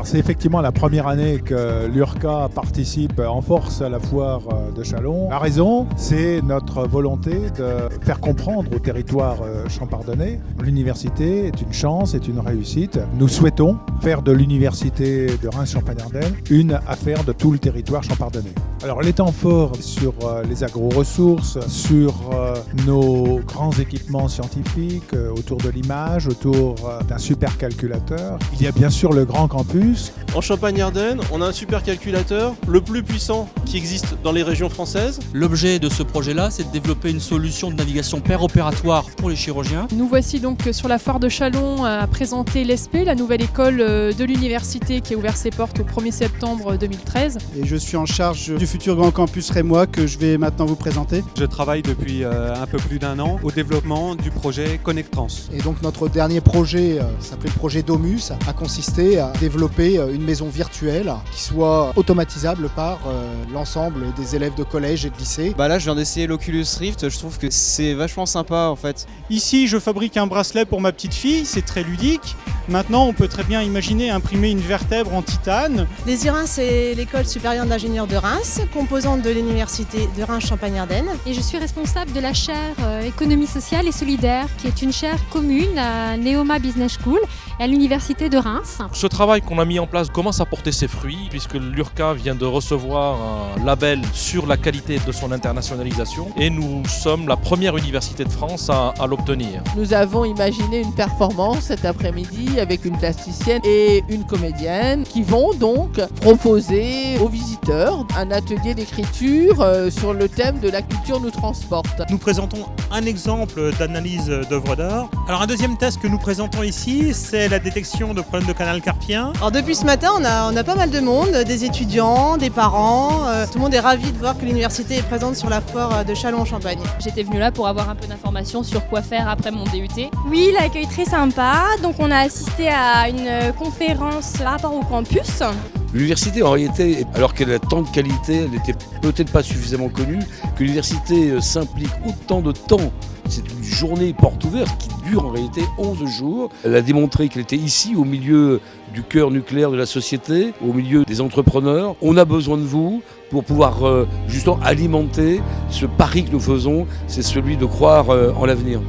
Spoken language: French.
Alors c'est effectivement la première année que l'URCA participe en force à la foire de Châlons. La raison, c'est notre volonté de faire comprendre au territoire champardonnais l'université est une chance, est une réussite. Nous souhaitons faire de l'université de Reims-Champagne-Ardenne une affaire de tout le territoire champardonnais. Alors les temps forts sur les agro-ressources, sur nos grands équipements scientifiques autour de l'image, autour d'un supercalculateur. Il y a bien sûr le grand campus. En Champagne-Ardenne, on a un supercalculateur, le plus puissant qui existe dans les régions françaises. L'objet de ce projet-là, c'est de développer une solution de navigation pair-opératoire pour les chirurgiens. Nous voici donc sur la foire de Châlons à présenter l'ESP, la nouvelle école de l'université qui a ouvert ses portes au 1er septembre 2013. Et je suis en charge du futur grand campus rémois que je vais maintenant vous présenter. Je travaille depuis un peu plus d'1 an au développement du projet Connectrans. Et donc notre dernier projet, s'appelait le projet Domus, a consisté à développer une maison virtuelle qui soit automatisable par l'ensemble des élèves de collège et de lycée. Là je viens d'essayer l'Oculus Rift, je trouve que c'est vachement sympa en fait. Ici je fabrique un bracelet pour ma petite fille, c'est très ludique. Maintenant on peut très bien imaginer imprimer une vertèbre en titane. Les IRIN, c'est l'école supérieure d'ingénieurs de Reims, composante de l'université de Reims-Champagne-Ardenne. Et je suis responsable de la chaire économie sociale et solidaire, qui est une chaire commune à Neoma Business School et à l'université de Reims. Ce travail qu'on a mis en place commence à porter ses fruits, puisque l'URCA vient de recevoir un label sur la qualité de son internationalisation, et nous sommes la première université de France à l'obtenir. Nous avons imaginé une performance cet après-midi avec une plasticienne et une comédienne qui vont donc proposer aux visiteurs un atelier d'écriture sur le thème de la culture nous transporte. Nous présentons un exemple d'analyse d'œuvres d'art. Alors un deuxième test que nous présentons ici, c'est la détection de problèmes de canal carpien. Alors depuis ce matin, on a pas mal de monde, des étudiants, des parents. Tout le monde est ravi de voir que l'université est présente sur la foire de Châlons-en-Champagne. J'étais venue là pour avoir un peu d'informations sur quoi faire après mon DUT. Oui, l'accueil très sympa. Donc on a assisté à une conférence par rapport au campus. L'université, en réalité, alors qu'elle a tant de qualité, elle n'était peut-être pas suffisamment connue, que l'université s'implique autant de temps. C'est une journée porte ouverte qui dure en réalité 11 jours. Elle a démontré qu'elle était ici au milieu du cœur nucléaire de la société, au milieu des entrepreneurs. On a besoin de vous pour pouvoir justement alimenter ce pari que nous faisons, c'est celui de croire en l'avenir.